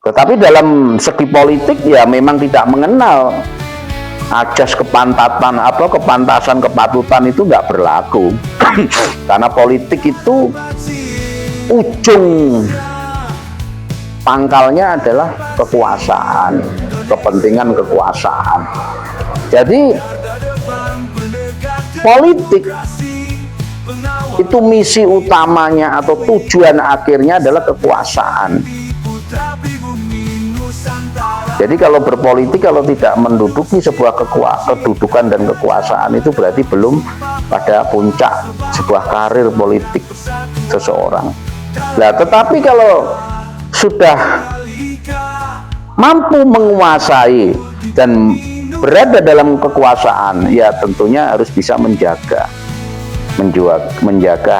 Tetapi dalam segi politik ya memang tidak mengenal ajas kepantatan apa kepantasan kepatutan itu nggak berlaku. Karena politik itu ujung pangkalnya adalah kekuasaan, kepentingan kekuasaan. Jadi politik itu misi utamanya atau tujuan akhirnya adalah kekuasaan. Jadi kalau berpolitik, kalau tidak menduduki sebuah kedudukan dan kekuasaan, itu berarti belum pada puncak sebuah karir politik seseorang. Nah, tetapi kalau sudah mampu menguasai dan berada dalam kekuasaan, ya tentunya harus bisa menjaga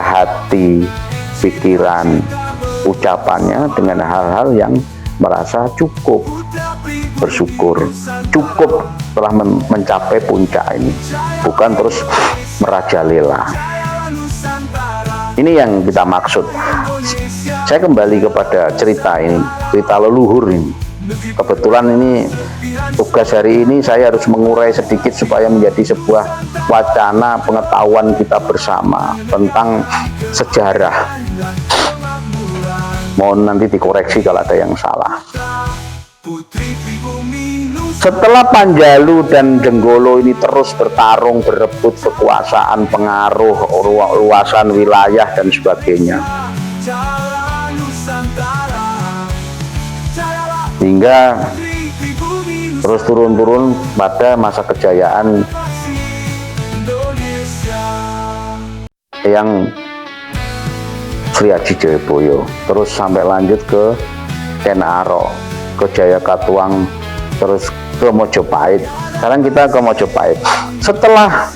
hati, pikiran, ucapannya dengan hal-hal yang merasa cukup, bersyukur, cukup telah mencapai puncak ini, bukan terus merajalela. Ini yang kita maksud. Saya kembali kepada cerita ini, cerita leluhur ini. Kebetulan ini tugas hari ini saya harus mengurai sedikit supaya menjadi sebuah wacana pengetahuan kita bersama tentang sejarah. Mohon nanti dikoreksi kalau ada yang salah. Setelah Panjalu dan Jenggolo ini terus bertarung, berebut kekuasaan, pengaruh, luasan wilayah dan sebagainya, hingga terus turun-turun pada masa kejayaan yang Sri Aji Joyoboyo, terus sampai lanjut ke Ken Arok, ke Jayakatwang, terus ke Mojopahit. Sekarang kita ke Mojopahit. Setelah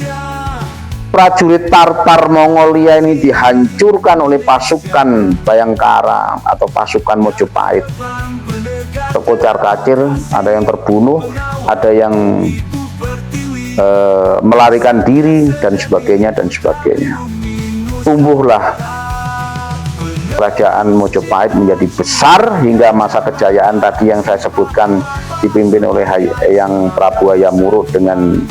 prajurit Tartar Mongolia ini dihancurkan oleh pasukan Bayangkara atau pasukan Mojopahit, terkocar-kacir, ada yang terbunuh, ada yang melarikan diri dan sebagainya dan sebagainya. Tumbuhlah kerajaan Mojopahit menjadi besar hingga masa kejayaan tadi yang saya sebutkan dipimpin oleh yang Prabu Hayam Wuruk dengan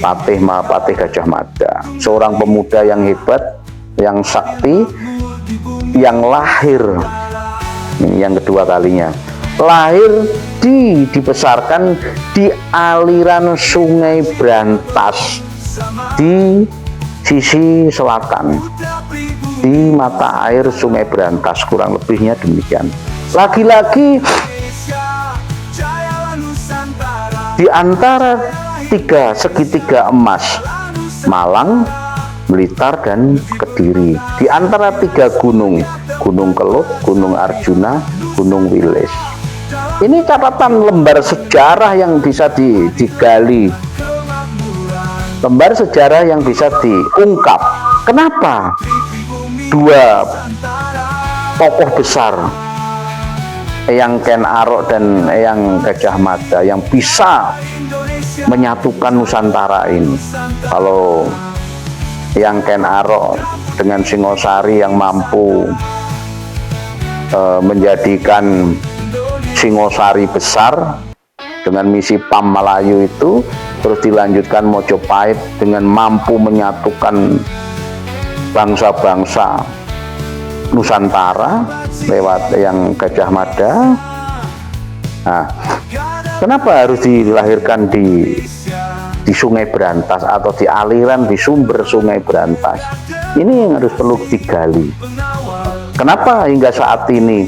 Patih Mahapatih Gajah Mada, seorang pemuda yang hebat, yang sakti, yang lahir ini yang kedua kalinya, lahir dibesarkan di aliran Sungai Brantas di sisi selatan, di mata air Sungai Brantas, kurang lebihnya demikian. Lagi-lagi di antara segitiga emas, Malang, Blitar, dan Kediri, di antara tiga gunung, Gunung Kelut, Gunung Arjuna, Gunung Wilis. Ini catatan lembar sejarah yang bisa digali, lembar sejarah yang bisa diungkap. Kenapa dua tokoh besar, Eyang Ken Arok dan Eyang Gajah Mada, yang bisa menyatukan Nusantara ini? Kalau Eyang Ken Arok dengan Singosari yang mampu menjadikan Singosari besar dengan misi Pam Melayu itu, terus dilanjutkan Mojopahit dengan mampu menyatukan bangsa-bangsa Nusantara lewat yang Gajah Mada. Nah, kenapa harus dilahirkan di Sungai Brantas atau di aliran, di sumber Sungai Brantas? Ini yang harus perlu digali. Kenapa hingga saat ini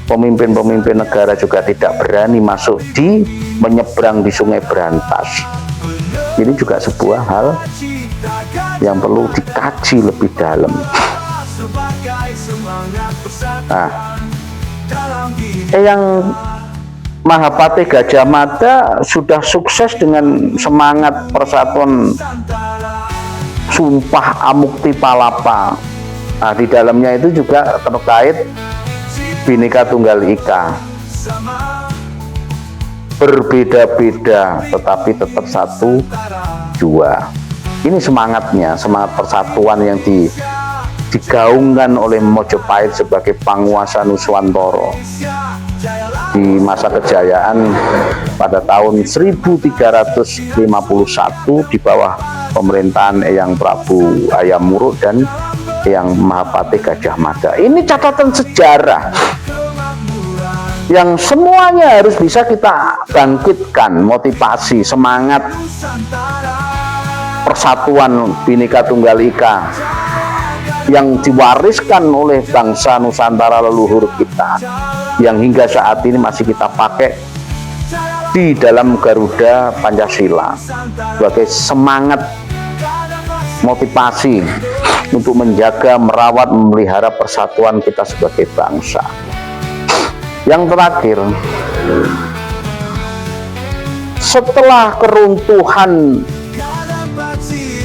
pemimpin-pemimpin negara juga tidak berani masuk menyeberang di Sungai Brantas? Ini juga sebuah hal yang perlu dikaji lebih dalam. Nah, Eyang Mahapatih Gajah Mada sudah sukses dengan semangat persatuan Sumpah Amukti Palapa. Nah, di dalamnya itu juga terkait Bhinneka Tunggal Ika, berbeda-beda tetapi tetap satu jua. Ini semangatnya, semangat persatuan yang digaungkan oleh Mojopahit sebagai penguasa Nuswantara di masa kejayaan pada tahun 1351 di bawah pemerintahan Eyang Prabu Hayam Wuruk dan Eyang Mahapatih Gajah Mada. Ini catatan sejarah yang semuanya harus bisa kita bangkitkan, motivasi, semangat persatuan Bhinneka Tunggal Ika yang diwariskan oleh bangsa Nusantara leluhur kita, yang hingga saat ini masih kita pakai di dalam Garuda Pancasila sebagai semangat motivasi untuk menjaga, merawat, memelihara persatuan kita sebagai bangsa. Yang terakhir, setelah keruntuhan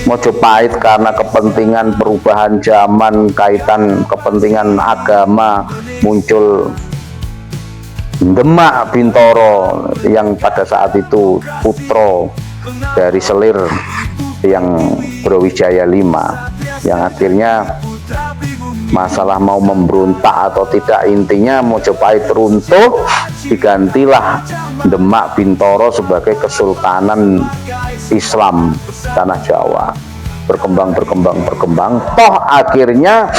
Mojopahit karena kepentingan perubahan zaman, kaitan kepentingan agama, muncul Demak Bintoro yang pada saat itu putra dari Selir yang Brawijaya V, yang akhirnya masalah mau memberontak atau tidak, intinya Mojopahit runtuh, digantilah Demak Bintoro sebagai Kesultanan Islam tanah Jawa. Berkembang, toh akhirnya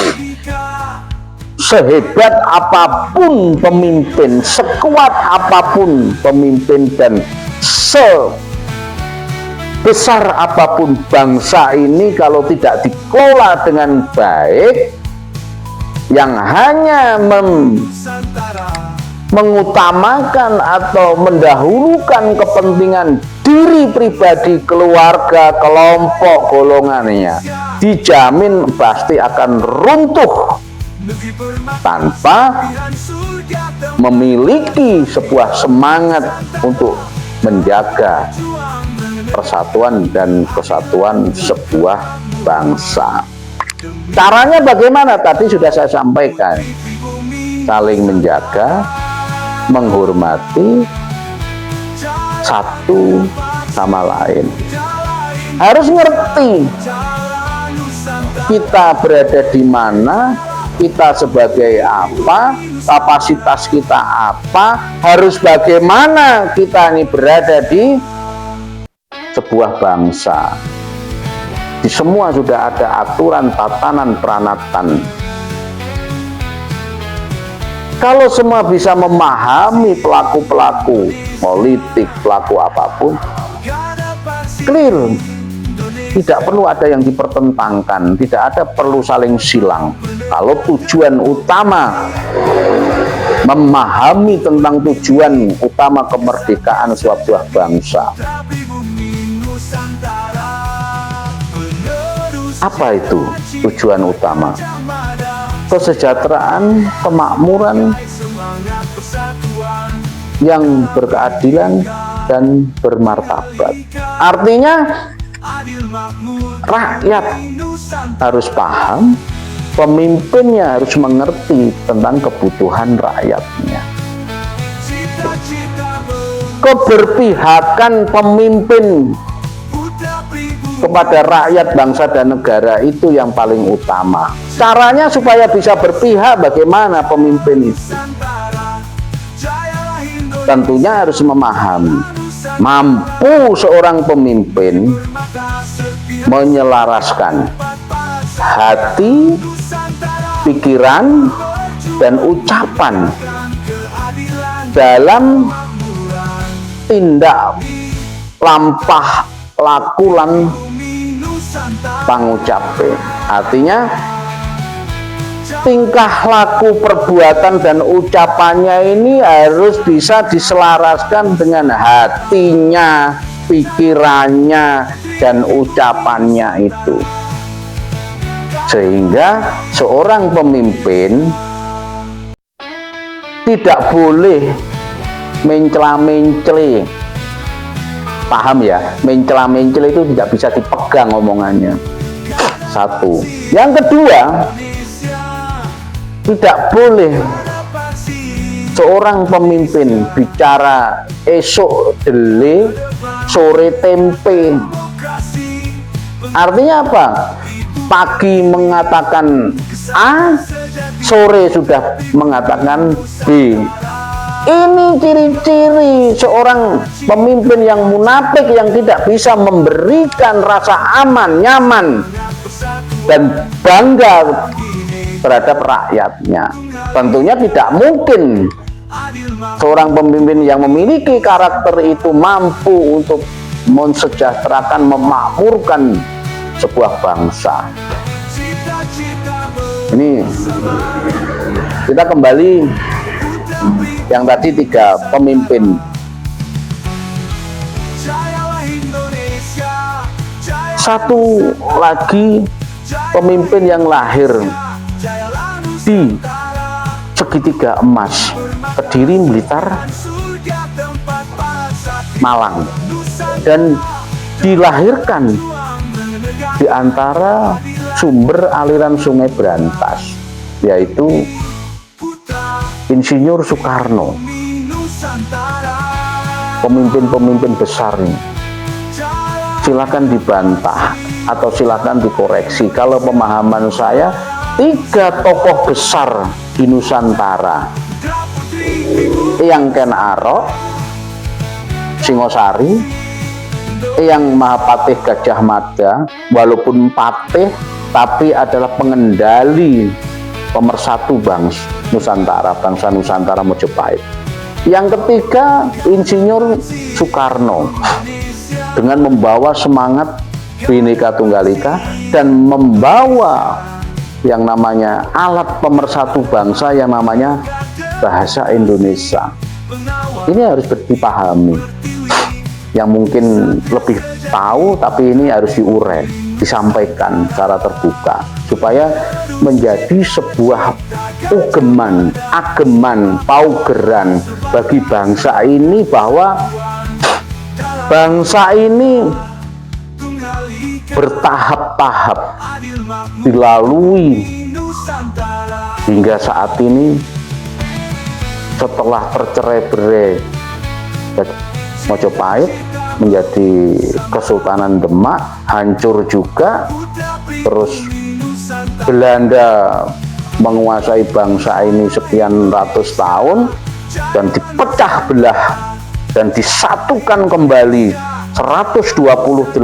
sehebat apapun pemimpin, sekuat apapun pemimpin, dan sebesar apapun bangsa ini, kalau tidak dikelola dengan baik, yang hanya mengutamakan atau mendahulukan kepentingan diri pribadi, keluarga, kelompok, golongannya, dijamin pasti akan runtuh tanpa memiliki sebuah semangat untuk menjaga persatuan dan kesatuan sebuah bangsa. Caranya bagaimana? Tadi sudah saya sampaikan, saling menjaga, menghormati satu sama lain. Harus ngerti kita berada di mana, kita sebagai apa, kapasitas kita apa, harus bagaimana kita ini berada di sebuah bangsa. Di semua sudah ada aturan, tatanan, peranatan. Kalau semua bisa memahami pelaku-pelaku politik, pelaku apapun, clear, tidak perlu ada yang dipertentangkan, tidak ada perlu saling silang. Kalau tujuan utama memahami tentang tujuan utama kemerdekaan sebuah bangsa, apa itu tujuan utama? Kesejahteraan, kemakmuran yang berkeadilan dan bermartabat. Artinya rakyat harus paham, pemimpinnya harus mengerti tentang kebutuhan rakyatnya. Keberpihakan pemimpin kepada rakyat, bangsa, dan negara itu yang paling utama. Caranya supaya bisa berpihak, bagaimana pemimpin itu? Tentunya harus memahami, mampu seorang pemimpin menyelaraskan hati, pikiran, dan ucapan dalam tindak lampah lakulan pangucape. Artinya tingkah laku, perbuatan, dan ucapannya ini harus bisa diselaraskan dengan hatinya, pikirannya, dan ucapannya itu, sehingga seorang pemimpin tidak boleh mencela-mencela. Paham ya? Mencela-mencela itu tidak bisa dipegang omongannya. Satu. Yang kedua, tidak boleh seorang pemimpin bicara esok dele, sore tempe. Artinya apa? pagi mengatakan A, sore sudah mengatakan B. Ini ciri-ciri seorang pemimpin yang munafik, yang tidak bisa memberikan rasa aman, nyaman, dan bangga terhadap rakyatnya. Tentunya tidak mungkin seorang pemimpin yang memiliki karakter itu mampu untuk mensejahterakan, memakmurkan sebuah bangsa. Ini kita kembali yang tadi 3 pemimpin. Satu lagi pemimpin yang lahir di segitiga emas, Kediri, Blitar, Malang, dan dilahirkan di antara sumber aliran Sungai Brantas, yaitu Insinyur Soekarno. Pemimpin-pemimpin besar ini silakan dibantah atau silakan dikoreksi. Kalau pemahaman saya, 3 tokoh besar di Nusantara, Eyang Ken Arok, Singosari, Eyang Mahapatih Gajah Mada, walaupun patih tapi adalah pengendali pemersatu bangsa Nusantara Majapahit. Yang ketiga, Insinyur Soekarno, dengan membawa semangat Bhinneka Tunggal Ika dan membawa yang namanya alat pemersatu bangsa yang namanya bahasa Indonesia. Ini harus dipahami. Yang mungkin lebih tahu, tapi ini harus diurai, disampaikan secara terbuka supaya menjadi sebuah ageman, paugeran bagi bangsa ini, bahwa bangsa ini bertahap-tahap dilalui hingga saat ini. Setelah tercerai-berai Majapahit menjadi Kesultanan Demak, hancur juga, terus Belanda menguasai bangsa ini sekian ratus tahun dan dipecah belah dan disatukan kembali 128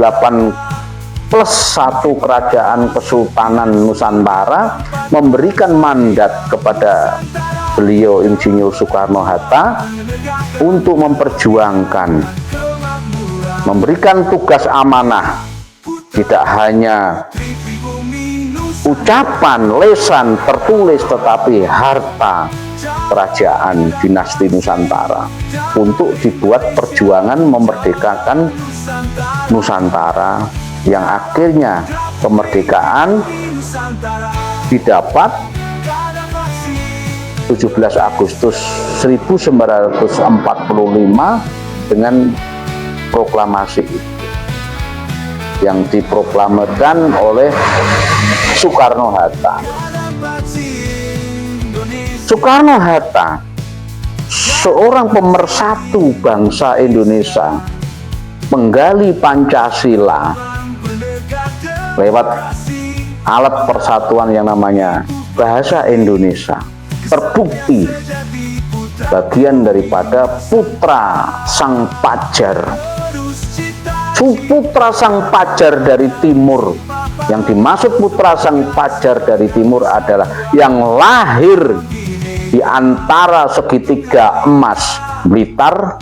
plus 1 kerajaan Kesultanan Nusantara, memberikan mandat kepada beliau Insinyur Soekarno-Hatta untuk memperjuangkan, memberikan tugas amanah, tidak hanya ucapan, lesan, tertulis, tetapi harta kerajaan dinasti Nusantara untuk dibuat perjuangan memerdekakan Nusantara, yang akhirnya kemerdekaan didapat 17 Agustus 1945 dengan proklamasi yang diproklamirkan oleh Soekarno-Hatta. Soekarno-Hatta, seorang pemersatu bangsa Indonesia, menggali Pancasila lewat alat persatuan yang namanya bahasa Indonesia. Terbukti bagian daripada putra sang pajar, putra sang pajar dari timur. Yang dimaksud putra sang pajar dari timur adalah yang lahir di antara segitiga emas Blitar,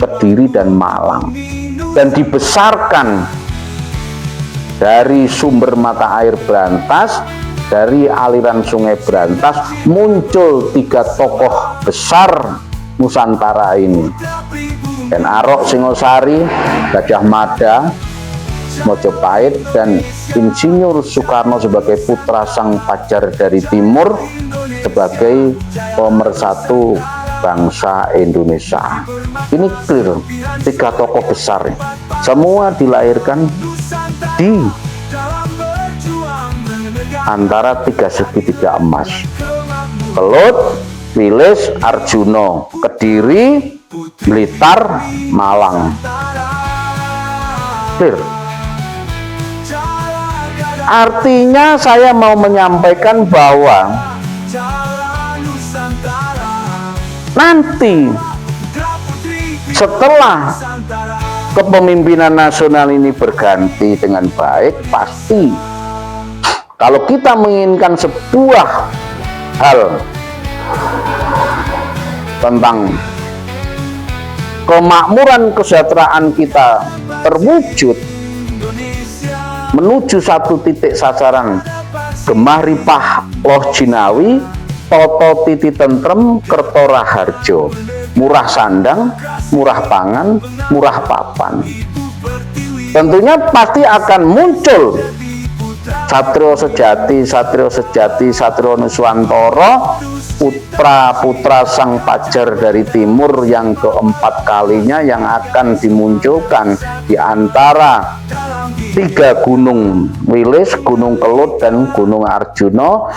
Kediri, dan Malang, dan dibesarkan dari sumber mata air Brantas, dari aliran Sungai Brantas. Muncul 3 tokoh besar Nusantara ini, Ken Arok, Singosari, Gajah Mada, Majapahit, dan Insinyur Soekarno sebagai putra sang pajar dari timur, sebagai pemersatu bangsa Indonesia. Ini clear, 3 tokoh besar, semua dilahirkan di antara 3 segitiga emas. Kelut, Wilis, Arjuno, Kediri, Blitar, Malang. Clear. Artinya saya mau menyampaikan bahwa nanti setelah kepemimpinan nasional ini berganti dengan baik, pasti kalau kita menginginkan sebuah hal tentang kemakmuran kesejahteraan kita terwujud menuju satu titik sasaran gemah ripah loh jinawi toto titi tentrem kerto raharjo, murah sandang, murah pangan, murah papan. Tentunya pasti akan muncul satrio sejati, satrio nuswantara, putra sang pajar dari timur yang keempat kalinya yang akan dimunculkan di antara 3 gunung Wilis, Gunung Kelut, dan Gunung Arjuna,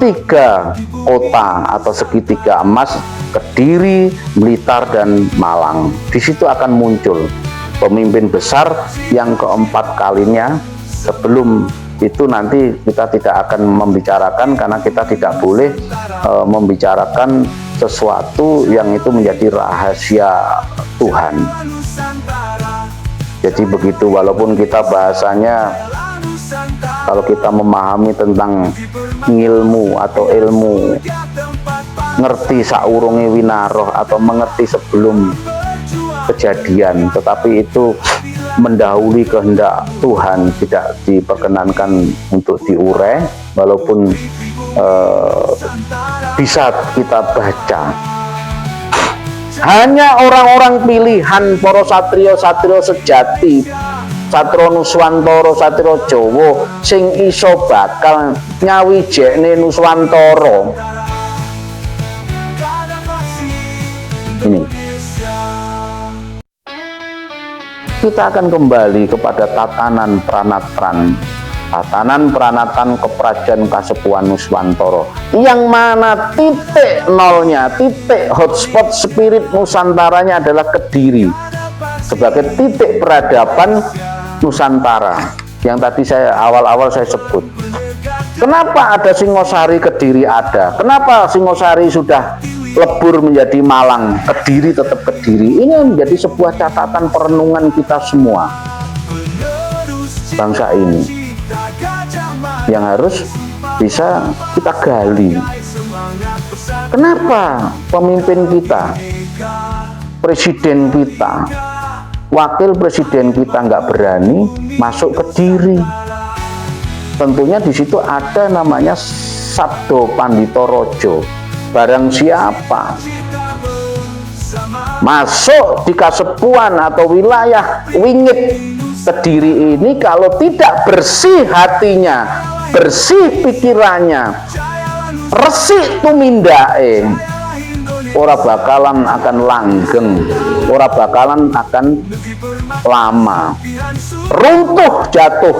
3 kota atau segitiga emas, Kediri, Blitar, dan Malang. Di situ akan muncul pemimpin besar yang keempat kalinya. Sebelum itu nanti kita tidak akan membicarakan, karena kita tidak boleh membicarakan sesuatu yang itu menjadi rahasia Tuhan. Jadi begitu, walaupun kita bahasanya, kalau kita memahami tentang ilmu atau ilmu, ngerti saurunge winaroh atau mengerti sebelum kejadian, tetapi itu mendahului kehendak Tuhan, tidak diperkenankan untuk diurai, walaupun bisa kita baca. Hanya orang-orang pilihan para satrio sejati, satrio nuswantara, satrio Jawa sing iso bakal nyawijekne nuswantara. Ini kita akan kembali kepada tatanan peranatan keprajan Kasepuhan Nuswantara, yang mana titik nolnya, titik hotspot spirit Nusantaranya adalah Kediri sebagai titik peradaban Nusantara yang tadi awal-awal saya sebut. Kenapa ada Singosari, Kediri ada? Kenapa Singosari sudah lebur menjadi Malang, Kediri tetap Kediri? Ini menjadi sebuah catatan perenungan kita semua, bangsa ini, yang harus bisa kita gali. Kenapa pemimpin kita, presiden kita, wakil presiden kita nggak berani masuk Kediri? Tentunya di situ ada namanya Sabdo Pandito Rojo. Barang siapa masuk di Kasepuhan atau wilayah Wingit Kediri ini, kalau tidak bersih hatinya, bersih pikirannya, resik tumindae, ora bakalan akan langgeng, ora bakalan akan lama, runtuh jatuh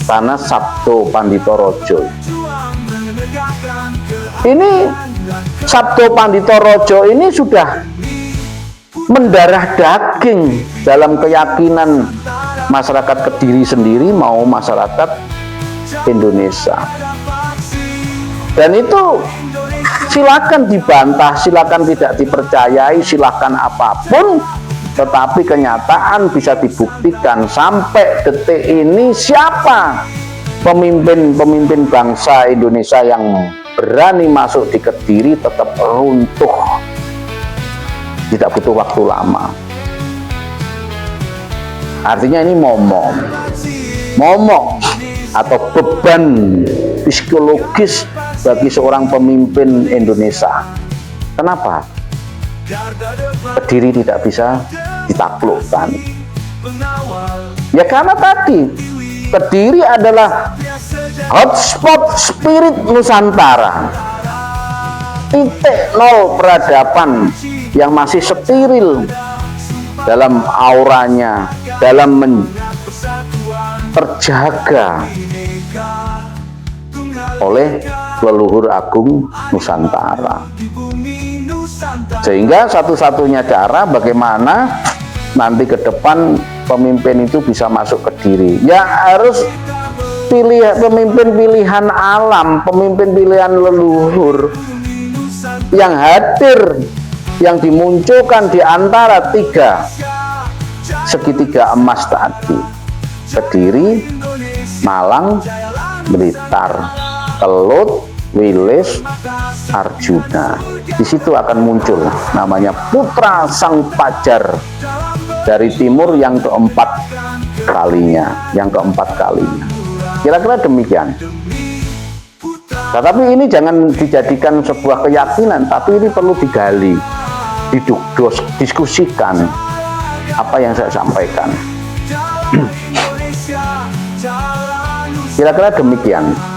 tanah Sabdo Pandito Rojo. Ini Sabdo Pandito Rojo ini sudah mendarah daging dalam keyakinan masyarakat Kediri sendiri mau masyarakat Indonesia. Dan itu silakan dibantah, silakan tidak dipercayai, silakan apapun, tetapi kenyataan bisa dibuktikan sampai detik ini. Siapa pemimpin bangsa Indonesia yang berani masuk di Kediri tetap runtuh, tidak butuh waktu lama. Artinya ini momok atau beban psikologis bagi seorang pemimpin Indonesia. Kenapa Kediri tidak bisa ditaklukkan? Ya karena tadi Kediri adalah hotspot spirit Nusantara, titik nol peradaban yang masih steril dalam auranya, dalam terjaga oleh leluhur agung Nusantara. Sehingga satu-satunya cara bagaimana nanti ke depan pemimpin itu bisa masuk Kediri, ya harus pemimpin pilihan alam, pemimpin pilihan leluhur yang hadir, yang dimunculkan di antara tiga segitiga emas tadi, Kediri, Malang, Blitar, Kelut, Wilis, Arjuna. Di situ akan muncul namanya putra sang Pajar dari timur yang keempat kalinya, Kira-kira demikian. Tetapi ini jangan dijadikan sebuah keyakinan, tapi ini perlu digali, didiskusikan apa yang saya sampaikan. Kira-kira demikian.